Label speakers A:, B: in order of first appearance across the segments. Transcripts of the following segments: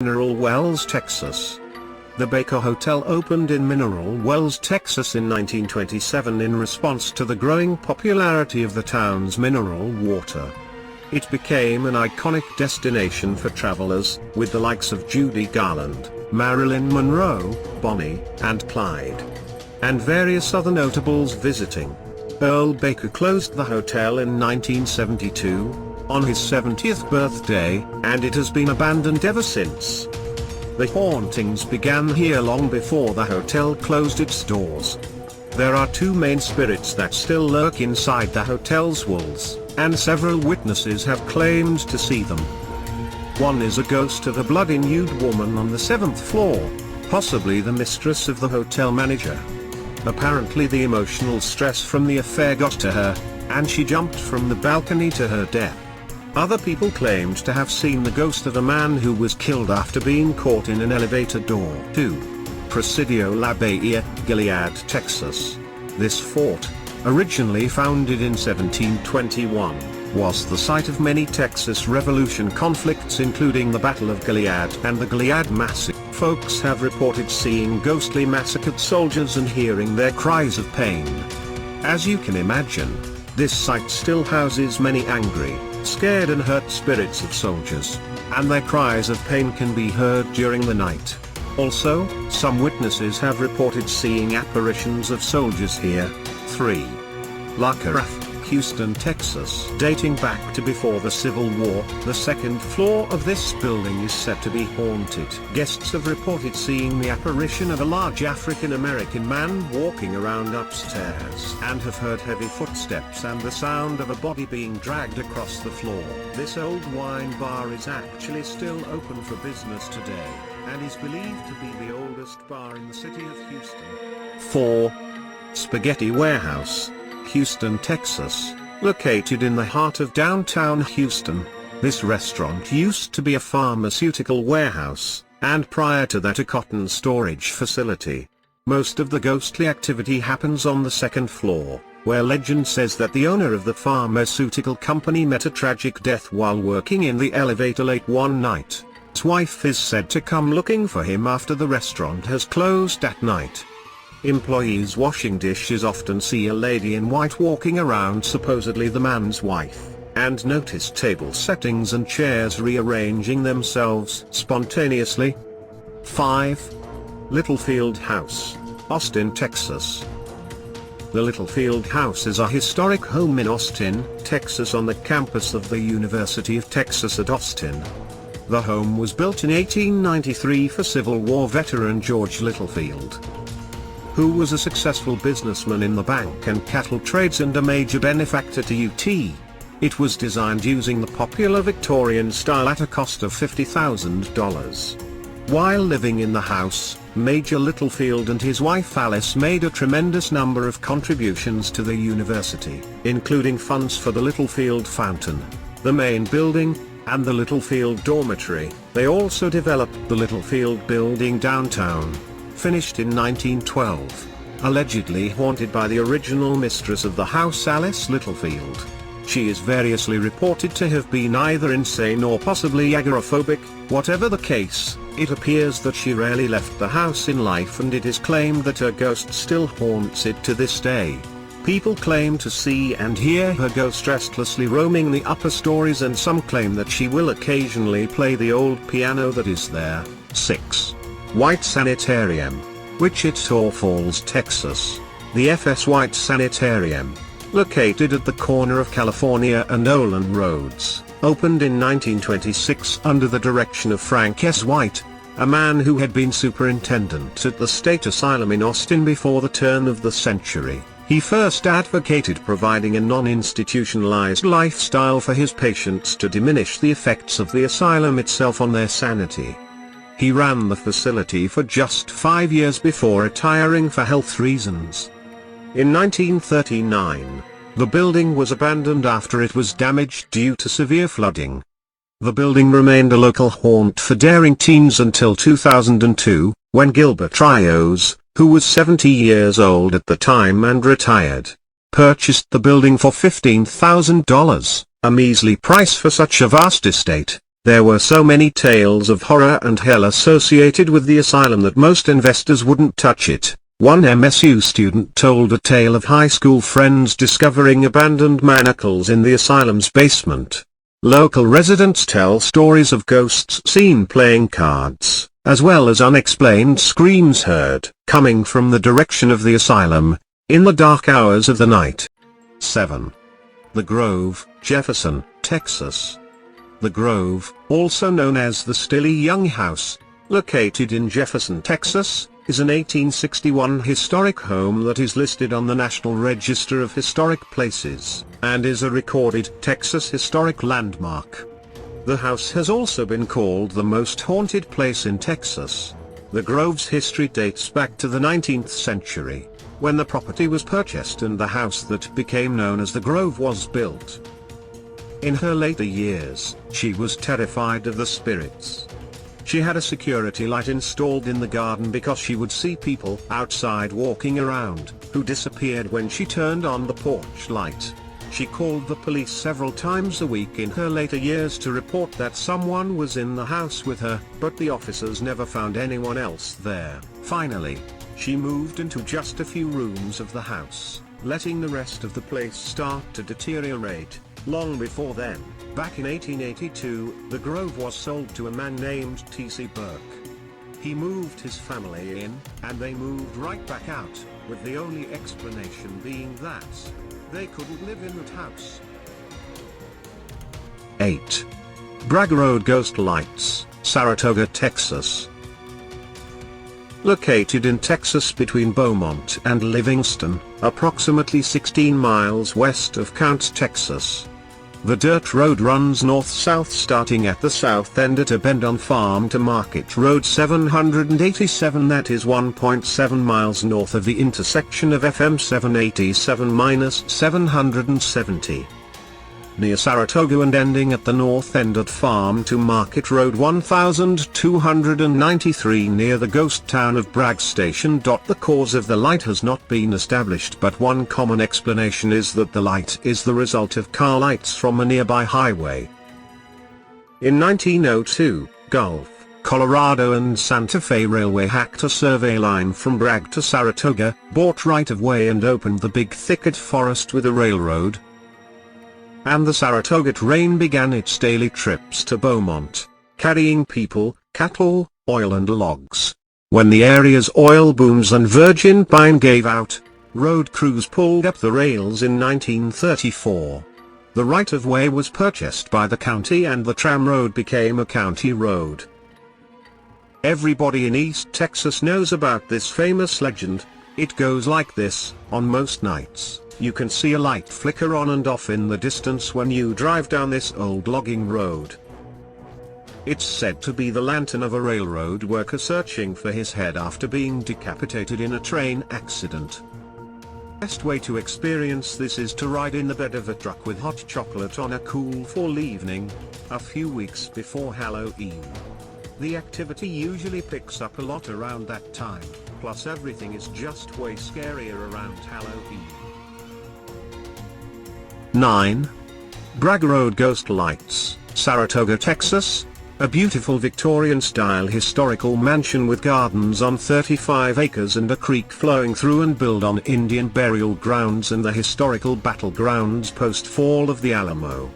A: Mineral Wells, Texas. The Baker Hotel opened in Mineral Wells, Texas in 1927 in response to the growing popularity of the town's mineral water. It became an iconic destination for travelers, with the likes of Judy Garland, Marilyn Monroe, Bonnie and Clyde, and various other notables visiting. Earl Baker closed the hotel in 1972, on his 70th birthday, and it has been abandoned ever since. The hauntings began here long before the hotel closed its doors. There are two main spirits that still lurk inside the hotel's walls, and several witnesses have claimed to see them. One is a ghost of a bloody-nude woman on the 7th floor, possibly the mistress of the hotel manager. Apparently the emotional stress from the affair got to her, and she jumped from the balcony to her death. Other people claimed to have seen the ghost of a man who was killed after being caught in an elevator door. 2. Presidio La Bahia, Gilead, Texas. This fort, originally founded in 1721, was the site of many Texas Revolution conflicts, including the Battle of Gilead and the Gilead Massacre. Folks have reported seeing ghostly massacred soldiers and hearing their cries of pain. As you can imagine, this site still houses many angry, scared and hurt spirits of soldiers, and their cries of pain can be heard during the night. Also, some witnesses have reported seeing apparitions of soldiers here. 3. La Carafe, Houston, Texas. Dating back to before the Civil War, the second floor of this building is said to be haunted. Guests have reported seeing the apparition of a large African-American man walking around upstairs, and have heard heavy footsteps and the sound of a body being dragged across the floor. This old wine bar is actually still open for business today, and is believed to be the oldest bar in the city of Houston. 4. Spaghetti Warehouse, Houston, Texas. Located in the heart of downtown Houston, this restaurant used to be a pharmaceutical warehouse, and prior to that a cotton storage facility. Most of the ghostly activity happens on the second floor, where legend says that the owner of the pharmaceutical company met a tragic death while working in the elevator late one night. His wife is said to come looking for him after the restaurant has closed at night. Employees washing dishes often see a lady in white walking around, supposedly the man's wife, and notice table settings and chairs rearranging themselves spontaneously. 5. Littlefield House, Austin, Texas. The Littlefield House is a historic home in Austin, Texas, on the campus of the University of Texas at Austin. The home was built in 1893 for Civil War veteran George Littlefield, who was a successful businessman in the bank and cattle trades and a major benefactor to UT. It was designed using the popular Victorian style at a cost of $50,000. While living in the house, Major Littlefield and his wife Alice made a tremendous number of contributions to the university, including funds for the Littlefield Fountain, the main building, and the Littlefield Dormitory. They also developed the Littlefield Building downtown, finished in 1912, allegedly haunted by the original mistress of the house, Alice Littlefield. She is variously reported to have been either insane or possibly agoraphobic. Whatever the case, it appears that she rarely left the house in life, and it is claimed that her ghost still haunts it to this day. People claim to see and hear her ghost restlessly roaming the upper stories, and some claim that she will occasionally play the old piano that is there. 6. White Sanitarium, Wichita Falls, Texas. The F.S. White Sanitarium, located at the corner of California and Olin Roads, opened in 1926 under the direction of Frank S. White, a man who had been superintendent at the state asylum in Austin before the turn of the century. He first advocated providing a non-institutionalized lifestyle for his patients to diminish the effects of the asylum itself on their sanity. He ran the facility for just 5 years before retiring for health reasons. In 1939, the building was abandoned after it was damaged due to severe flooding. The building remained a local haunt for daring teens until 2002, when Gilbert Rios, who was 70 years old at the time and retired, purchased the building for $15,000, a measly price for such a vast estate. There were so many tales of horror and hell associated with the asylum that most investors wouldn't touch it. One MSU student told a tale of high school friends discovering abandoned manacles in the asylum's basement. Local residents tell stories of ghosts seen playing cards, as well as unexplained screams heard coming from the direction of the asylum in the dark hours of the night. 7. The Grove, Jefferson, Texas. The Grove, also known as the Stilly Young House, located in Jefferson, Texas, is an 1861 historic home that is listed on the National Register of Historic Places, and is a recorded Texas historic landmark. The house has also been called the most haunted place in Texas. The Grove's history dates back to the 19th century, when the property was purchased and the house that became known as the Grove was built. In her later years, she was terrified of the spirits. She had a security light installed in the garden because she would see people outside walking around, who disappeared when she turned on the porch light. She called the police several times a week in her later years to report that someone was in the house with her, but the officers never found anyone else there. Finally, she moved into just a few rooms of the house, letting the rest of the place start to deteriorate. Long before then, back in 1882, the Grove was sold to a man named T.C. Burke. He moved his family in, and they moved right back out, with the only explanation being that they couldn't live in that house. 8. Bragg Road Ghost Lights, Saratoga, Texas. Located in Texas between Beaumont and Livingston, approximately 16 miles west of Counce, Texas. The dirt road runs north-south starting at the south end at a bend on Farm to Market Road 787, that is 1.7 miles north of the intersection of FM 787-770. Near Saratoga and ending at the north end at Farm to Market Road 1293 near the ghost town of Bragg Station. The cause of the light has not been established, but one common explanation is that the light is the result of car lights from a nearby highway. In 1902, Gulf, Colorado and Santa Fe Railway hacked a survey line from Bragg to Saratoga, bought right-of-way and opened the Big Thicket Forest with a railroad. And the Saratoga train began its daily trips to Beaumont, carrying people, cattle, oil and logs. When the area's oil booms and virgin pine gave out, road crews pulled up the rails in 1934. The right-of-way was purchased by the county and the tram road became a county road. Everybody in East Texas knows about this famous legend. It goes like this: on most nights, you can see a light flicker on and off in the distance when you drive down this old logging road. It's said to be the lantern of a railroad worker searching for his head after being decapitated in a train accident. The best way to experience this is to ride in the bed of a truck with hot chocolate on a cool fall evening, a few weeks before Halloween. The activity usually picks up a lot around that time, plus everything is just way scarier around Halloween. 9. Bragg Road Ghost Lights, Saratoga, Texas. A beautiful Victorian-style historical mansion with gardens on 35 acres and a creek flowing through and built on Indian burial grounds and the historical battlegrounds post-fall of the Alamo.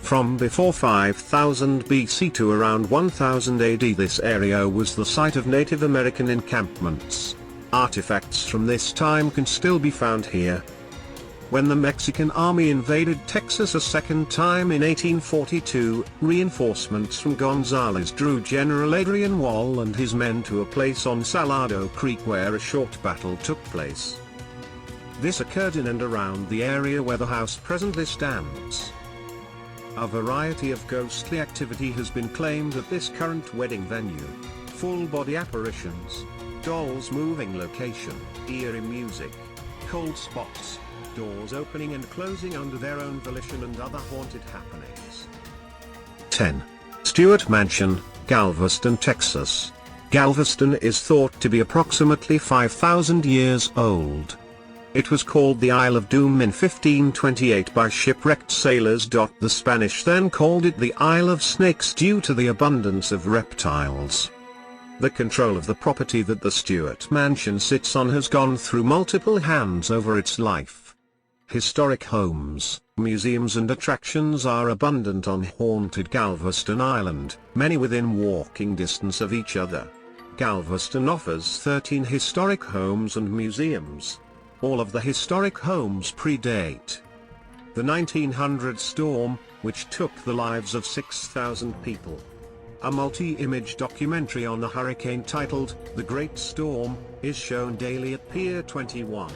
A: From before 5000 BC to around 1000 AD, this area was the site of Native American encampments. Artifacts from this time can still be found here. When the Mexican army invaded Texas a second time in 1842, reinforcements from Gonzales drew General Adrian Wall and his men to a place on Salado Creek where a short battle took place. This occurred in and around the area where the house presently stands. A variety of ghostly activity has been claimed at this current wedding venue: full-body apparitions, dolls moving location, eerie music, cold spots, doors opening and closing under their own volition and other haunted happenings. 10. Stewart Mansion, Galveston, Texas. Galveston is thought to be approximately 5,000 years old. It was called the Isle of Doom in 1528 by shipwrecked sailors. The Spanish then called it the Isle of Snakes due to the abundance of reptiles. The control of the property that the Stuart mansion sits on has gone through multiple hands over its life. Historic homes, museums and attractions are abundant on haunted Galveston Island, many within walking distance of each other. Galveston offers 13 historic homes and museums. All of the historic homes predate the 1900 storm, which took the lives of 6,000 people. A multi-image documentary on the hurricane titled The Great Storm is shown daily at Pier 21.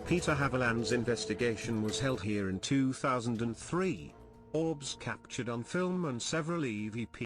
A: Peter Haviland's investigation was held here in 2003. Orbs captured on film and several EVP